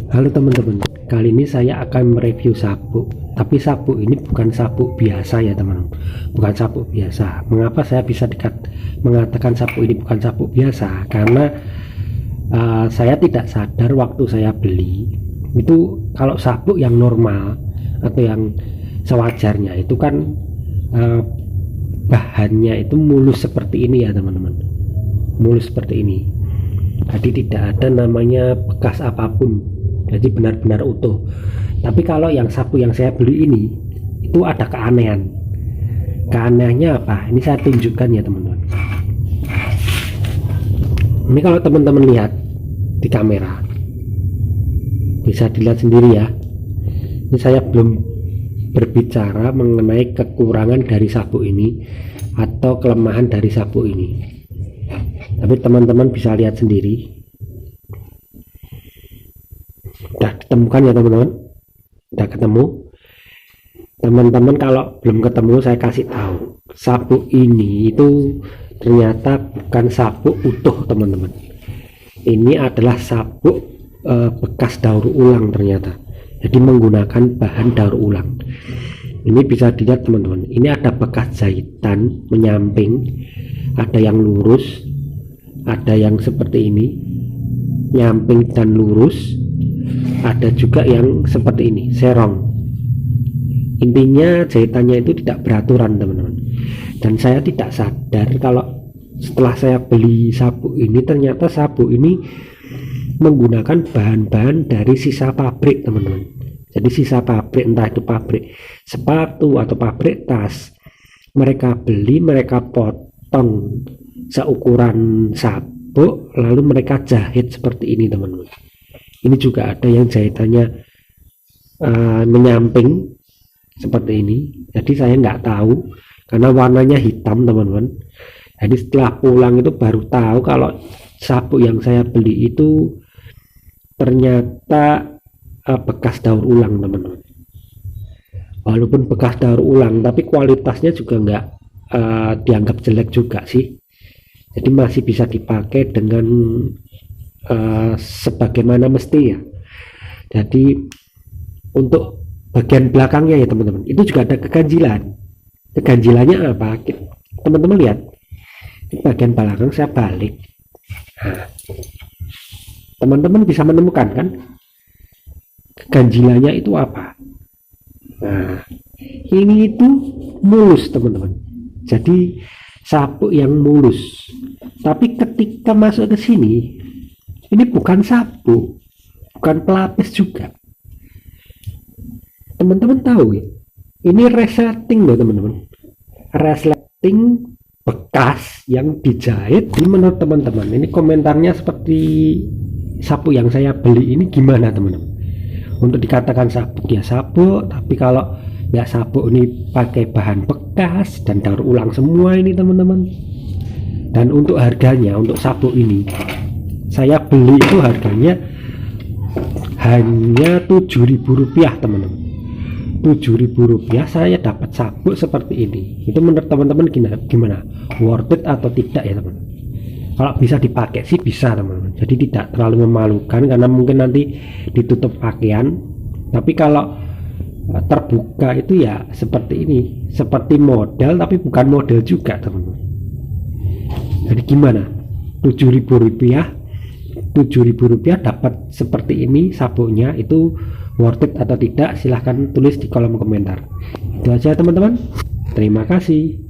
Halo teman-teman, kali ini saya akan mereview sabuk. Tapi sabuk ini bukan sabuk biasa ya teman-teman, bukan sabuk biasa. Mengapa saya bisa mengatakan sabuk ini bukan sabuk biasa? Karena saya tidak sadar waktu saya beli itu kalau sabuk yang normal atau yang sewajarnya itu kan bahannya itu mulus seperti ini ya teman-teman, mulus seperti ini. Jadi tidak ada namanya bekas apapun, jadi benar-benar utuh. Tapi kalau yang sabuk yang saya beli ini itu ada keanehan. Keanehannya apa? Ini saya tunjukkan ya teman-teman. Ini kalau teman-teman lihat di kamera bisa dilihat sendiri ya. Ini saya belum berbicara mengenai kekurangan dari sabuk ini atau kelemahan dari sabuk ini, tapi teman-teman bisa lihat sendiri. Udah ditemukan ya teman-teman, udah ketemu teman-teman. Kalau belum ketemu saya kasih tahu, sabuk ini itu ternyata bukan sabuk utuh teman-teman. Ini adalah sabuk bekas daur ulang ternyata, jadi menggunakan bahan daur ulang. Ini bisa dilihat teman-teman, ini ada bekas jahitan menyamping, ada yang lurus, ada yang seperti ini nyamping dan lurus, ada juga yang seperti ini serong. Intinya jahitannya itu tidak beraturan teman-teman, dan saya tidak sadar kalau setelah saya beli sabuk ini ternyata sabuk ini menggunakan bahan-bahan dari sisa pabrik teman-teman. Jadi sisa pabrik, entah itu pabrik sepatu atau pabrik tas, mereka beli, mereka potong seukuran sabuk lalu mereka jahit seperti ini teman-teman. Ini juga ada yang jahitannya menyamping seperti ini, jadi saya nggak tahu karena warnanya hitam teman-teman. Jadi setelah pulang itu baru tahu kalau sabuk yang saya beli itu ternyata bekas daur ulang teman-teman. Walaupun bekas daur ulang tapi kualitasnya juga nggak dianggap jelek juga sih, jadi masih bisa dipakai dengan sebagaimana mesti ya. Jadi untuk bagian belakangnya ya teman-teman, itu juga ada keganjilan. Keganjilannya apa? Teman-teman lihat, di bagian belakang saya balik, nah, teman-teman bisa menemukan kan keganjilannya itu apa. Nah, ini itu mulus teman-teman, jadi sabuk yang mulus. Tapi ketika masuk ke sini, ini bukan sabuk, bukan pelapis juga. Teman-teman tahu ya, ini resleting loh teman-teman, resleting bekas yang dijahit. Ini menurut teman-teman, ini komentarnya seperti sabuk yang saya beli ini gimana teman-teman? Untuk dikatakan sabuk ya sabuk, tapi kalau nggak sabuk ini pakai bahan bekas dan daur ulang semua ini teman-teman. Dan untuk harganya, untuk sabuk ini saya beli itu harganya hanya Rp7.000 teman-teman. Rp7.000 saya dapat sabuk seperti ini. Itu menurut teman-teman gimana? Worth it atau tidak ya teman-teman? Kalau bisa dipakai sih bisa teman-teman, jadi tidak terlalu memalukan karena mungkin nanti ditutup pakaian. Tapi kalau terbuka itu ya seperti ini, seperti model tapi bukan model juga teman-teman. Jadi gimana? Rp7.000 dapat seperti ini sabuknya, itu worth it atau tidak? Silahkan tulis di kolom komentar. Itu aja teman-teman, terima kasih.